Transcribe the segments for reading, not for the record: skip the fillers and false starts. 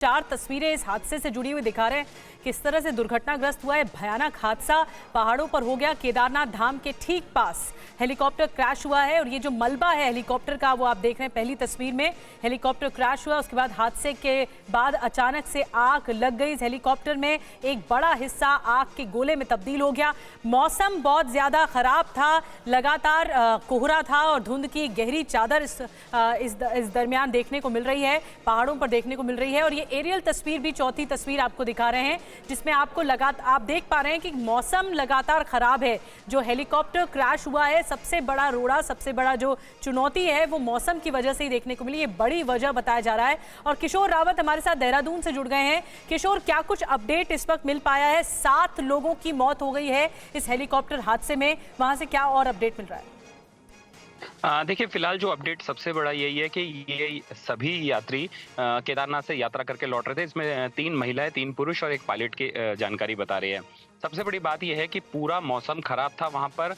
चार तस्वीरें इस हादसे से जुड़ी हुई दिखा रहे हैं किस तरह से दुर्घटनाग्रस्त हुआ है। भयानक हादसा पहाड़ों पर हो गया। केदारनाथ धाम के ठीक पास हेलीकॉप्टर क्रैश हुआ है और ये जो मलबा है हेलीकॉप्टर का वो आप देख रहे हैं। पहली तस्वीर में हेलीकॉप्टर क्रैश हुआ, उसके बाद हादसे के बाद अचानक से आग लग गई। इस हेलीकॉप्टर में एक बड़ा हिस्सा आग के गोले में तब्दील हो गया। मौसम बहुत ज्यादा खराब था, लगातार कोहरा था और धुंध की गहरी चादर इस दरमियान देखने को मिल रही है, पहाड़ों पर देखने को मिल रही है। और ये एरियल तस्वीर भी चौथी तस्वीर आपको दिखा रहे हैं जिसमें आपको आप देख पा रहे हैं कि मौसम लगातार खराब है। जो हेलीकॉप्टर क्रैश हुआ है, सबसे बड़ा रोड़ा, सबसे बड़ा जो चुनौती है वो मौसम की वजह से ही देखने को मिली। ये बड़ी वजह बताया जा रहा है। और किशोर रावत हमारे साथ देहरादून से जुड़ गए हैं। किशोर, क्या कुछ अपडेट इस वक्त मिल पाया है? 7 लोगों की मौत हो गई है इस हेलीकॉप्टर हादसे में, वहां से क्या और अपडेट मिल रहा है? देखिए, फिलहाल जो अपडेट सबसे बड़ा यही है कि ये सभी यात्री केदारनाथ से यात्रा करके लौट रहे थे। इसमें 3 महिलाएं, 3 पुरुष और एक पायलट की जानकारी बता रही है। सबसे बड़ी बात यह है कि पूरा मौसम खराब था। वहां पर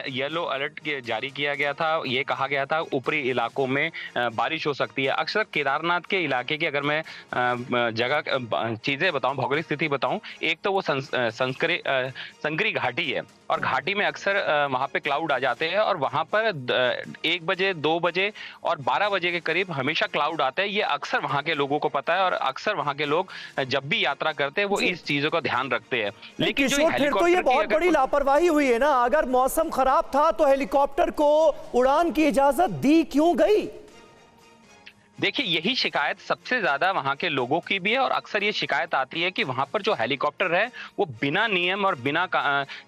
येलो अलर्ट जारी किया गया था। ये कहा गया था ऊपरी इलाकों में बारिश हो सकती है। अक्सर केदारनाथ के इलाके की अगर मैं जगह चीजें बताऊं, भौगोलिक स्थिति बताऊं, एक तो वो संकरी घाटी है और घाटी में अक्सर वहां पे क्लाउड आ जाते हैं और वहां पर 1 बजे, 2 बजे और 12 बजे के करीब हमेशा क्लाउड आते हैं। ये अक्सर वहां के लोगों को पता है और अक्सर वहां के लोग जब भी यात्रा करते हैं वो इस चीजों का ध्यान रखते हैं। लेकिन फिर तो ये बहुत बड़ी लापरवाही हुई है ना। अगर मौसम खराब था तो हेलीकॉप्टर को उड़ान की इजाजत दी क्यों गई? देखिए, यही शिकायत सबसे ज्यादा वहां के लोगों की भी है और अक्सर ये शिकायत आती है कि वहां पर जो हेलीकॉप्टर है वो बिना नियम और बिना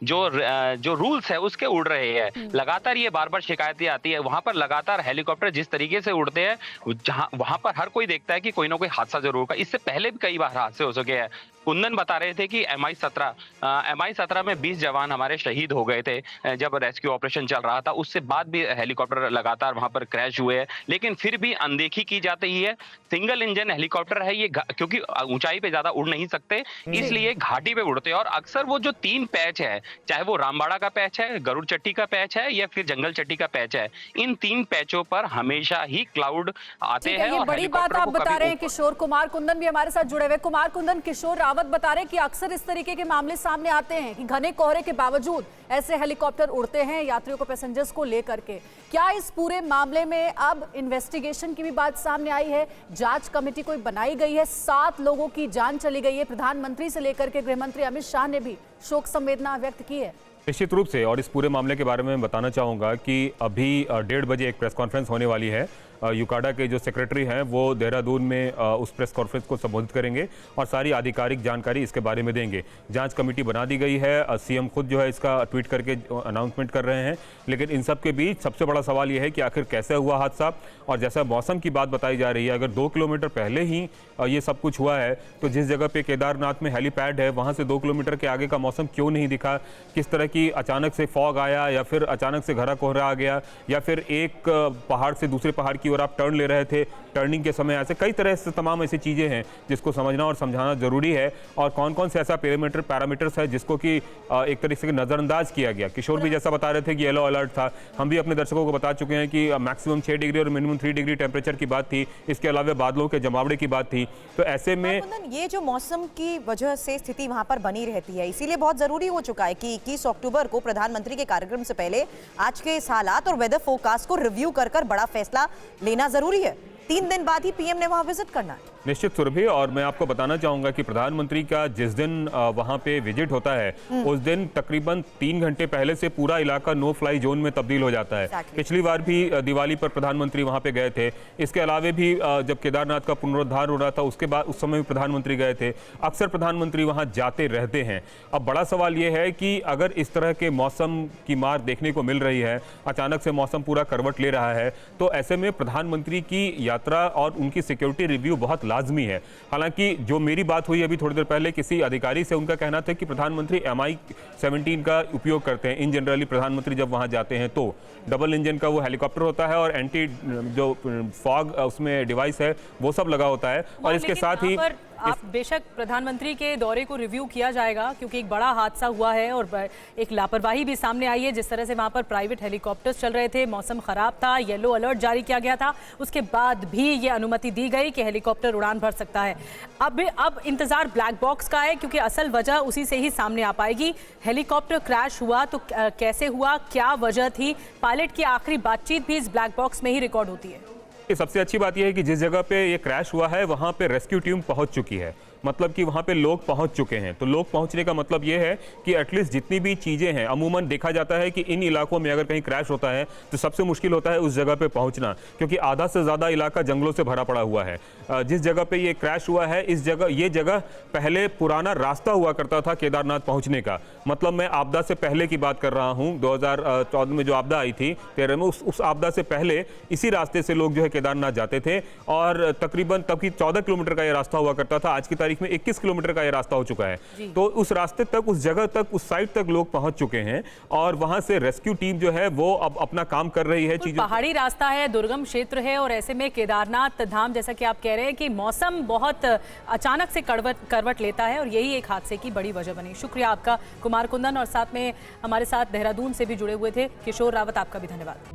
जो रूल्स है उसके उड़ रहे हैं। लगातार ये बार बार शिकायतें आती है। वहां पर लगातार हेलीकॉप्टर जिस तरीके से उड़ते हैं जहां वहां पर हर कोई देखता है कि कोई ना कोई हादसा जरूर होगा। इससे पहले भी कई बार हादसे हो चुके हैं। कुंदन बता रहे थे कि MI-17 में 20 जवान हमारे शहीद हो गए थे जब रेस्क्यू ऑपरेशन चल रहा था। उससे बाद भी हेलीकॉप्टर लगातार वहां पर क्रैश हुए हैं, लेकिन फिर भी अनदेखी की जाती है। सिंगल इंजन हेलीकॉप्टर है ये, क्योंकि ऊंचाई पे ज्यादा उड़ नहीं सकते, इसलिए घाटी पे उड़ते हैं। और अक्सर वो जो 3 पैच है, चाहे वो रामबाड़ा का पैच है, गरुड़ चट्टी का पैच है या फिर जंगल चट्टी का पैच है, इन 3 पैचों पर हमेशा ही क्लाउड आते हैं। ये बड़ी बात आप बता रहे हैं किशोर। कुमार कुंदन भी हमारे साथ जुड़े हुए। कुमार कुंदन, किशोर रावत बता रहे हैं कि अक्सर इस तरीके के मामले सामने आते हैं कि घने कोहरे के बावजूद ऐसे हेलीकॉप्टर उड़ते हैं यात्रियों को, पैसेंजर्स को लेकर के। क्या इस पूरे मामले में अब इन्वेस्टिगेशन की भी बात सामने आई है? जांच कमेटी कोई बनाई गई है? 7 लोगों की जान चली गई है। प्रधानमंत्री से लेकर के गृह मंत्री अमित शाह ने भी शोक संवेदना व्यक्त की है। निश्चित रूप से। और इस पूरे मामले के बारे में बताना चाहूँगा कि अभी 1:30 बजे एक प्रेस कॉन्फ्रेंस होने वाली है। यूकाडा के जो सेक्रेटरी हैं वो देहरादून में उस प्रेस कॉन्फ्रेंस को संबोधित करेंगे और सारी आधिकारिक जानकारी इसके बारे में देंगे। जांच कमेटी बना दी गई है। सीएम खुद जो है इसका ट्वीट करके अनाउंसमेंट कर रहे हैं। लेकिन इन सब के बीच सबसे बड़ा सवाल यह है कि आखिर कैसे हुआ हादसा। और जैसा मौसम की बात बताई जा रही है, अगर 2 किलोमीटर पहले ही ये सब कुछ हुआ है तो जिस जगह पे केदारनाथ में हेलीपैड है वहाँ से 2 किलोमीटर के आगे का मौसम क्यों नहीं दिखा? किस तरह की अचानक से फॉग आया या फिर अचानक से घना कोहरा आ गया या फिर एक पहाड़ से दूसरे पहाड़ की और आप टर्न ले रहे थे, टर्निंग के समय ऐसे कई तरह से तमाम ऐसी चीज़ें हैं जिसको समझना और समझाना जरूरी है। और कौन कौन से ऐसा पैरामीटर्स है जिसको कि एक तरीके से नज़रअंदाज किया गया। किशोर भी जैसा बता रहे थे कि येलो अलर्ट था। हम भी अपने दर्शकों को बता चुके हैं कि मैक्सिमम 6 डिग्री और मिनिमम 3 डिग्री टेम्परेचर की बात थी। इसके अलावा बादलों के जमावड़े की बात थी। तो ऐसे में ये जो मौसम की वजह से स्थिति वहां पर बनी रहती है, इसीलिए बहुत जरूरी हो चुका है कि 21 अक्टूबर को प्रधानमंत्री के कार्यक्रम से पहले आज के इस हालात और वेदर फोरकास्ट को रिव्यू कर बड़ा फैसला लेना जरूरी है। 3 दिन बाद ही पीएम ने वहां विजिट करना है। निश्चित सुरभि। और मैं आपको बताना चाहूंगा कि प्रधानमंत्री का जिस दिन वहां पे विजिट होता है उस दिन तकरीबन 3 घंटे पहले से पूरा इलाका नो फ्लाई जोन में तब्दील हो जाता है। पिछली बार भी दिवाली पर प्रधानमंत्री वहां पे गए थे। इसके अलावा भी जब केदारनाथ का पुनरुद्धार हो रहा था उसके बाद उस समय भी प्रधानमंत्री गए थे। अक्सर प्रधानमंत्री वहां जाते रहते हैं। अब बड़ा सवाल यह है कि अगर इस तरह के मौसम की मार देखने को मिल रही है, अचानक से मौसम पूरा करवट ले रहा है, तो ऐसे में प्रधानमंत्री की यात्रा और उनकी सिक्योरिटी रिव्यू बहुत लाजमी है। हालांकि जो मेरी बात हुई अभी थोड़ी देर पहले किसी अधिकारी से, उनका कहना था कि प्रधानमंत्री MI-17 का उपयोग करते हैं। इन जनरली प्रधानमंत्री जब वहां जाते हैं तो डबल इंजन का वो हेलीकॉप्टर होता है और एंटी जो फॉग उसमें डिवाइस है वो सब लगा होता है। और इसके साथ ही आप बेशक प्रधानमंत्री के दौरे को रिव्यू किया जाएगा क्योंकि एक बड़ा हादसा हुआ है और एक लापरवाही भी सामने आई है। जिस तरह से वहां पर प्राइवेट हेलीकॉप्टर्स चल रहे थे, मौसम खराब था, येलो अलर्ट जारी किया गया था, उसके बाद भी ये अनुमति दी गई कि हेलीकॉप्टर उड़ान भर सकता है। अब इंतजार ब्लैक बॉक्स का है क्योंकि असल वजह उसी से ही सामने आ पाएगी। हेलीकॉप्टर क्रैश हुआ तो कैसे हुआ, क्या वजह थी, पायलट की आखिरी बातचीत भी इस ब्लैक बॉक्स में ही रिकॉर्ड होती है। सबसे अच्छी बात यह है कि जिस जगह पे ये क्रैश हुआ है वहां पे रेस्क्यू टीम पहुंच चुकी है, मतलब कि वहां पे लोग पहुंच चुके हैं। तो लोग पहुंचने का मतलब ये है कि एटलीस्ट जितनी भी चीज़ें हैं, अमूमन देखा जाता है कि इन इलाकों में अगर कहीं क्रैश होता है तो सबसे मुश्किल होता है उस जगह पे पहुंचना, क्योंकि आधा से ज़्यादा इलाका जंगलों से भरा पड़ा हुआ है। जिस जगह पे ये क्रैश हुआ है ये जगह पहले पुराना रास्ता हुआ करता था केदारनाथ पहुँचने का। मतलब मैं आपदा से पहले की बात कर रहा हूँ, 2014 में जो आपदा आई थी 13 में, उस आपदा से पहले इसी रास्ते से लोग जो है केदारनाथ जाते थे और तकरीबन तब की 14 किलोमीटर का ये रास्ता हुआ करता था। आज की तारीख में 21 किलोमीटर का ये रास्ता हो चुका है। तो उस रास्ते तक, उस जगह तक, उस साइड तक लोग पहुंच चुके हैं और वहां से रेस्क्यू टीम जो है वो अब अपना काम कर रही है। चीजों पहाड़ी रास्ता है, दुर्गम क्षेत्र है और ऐसे में केदारनाथ धाम, जैसा कि आप कह रहे हैं कि मौसम बहुत अचानक से करवट लेता है और यही एक हादसे की बड़ी वजह बनी। शुक्रिया आपका कुमार कुंदन, और साथ में हमारे साथ देहरादून से भी जुड़े हुए थे किशोर रावत, आपका भी धन्यवाद।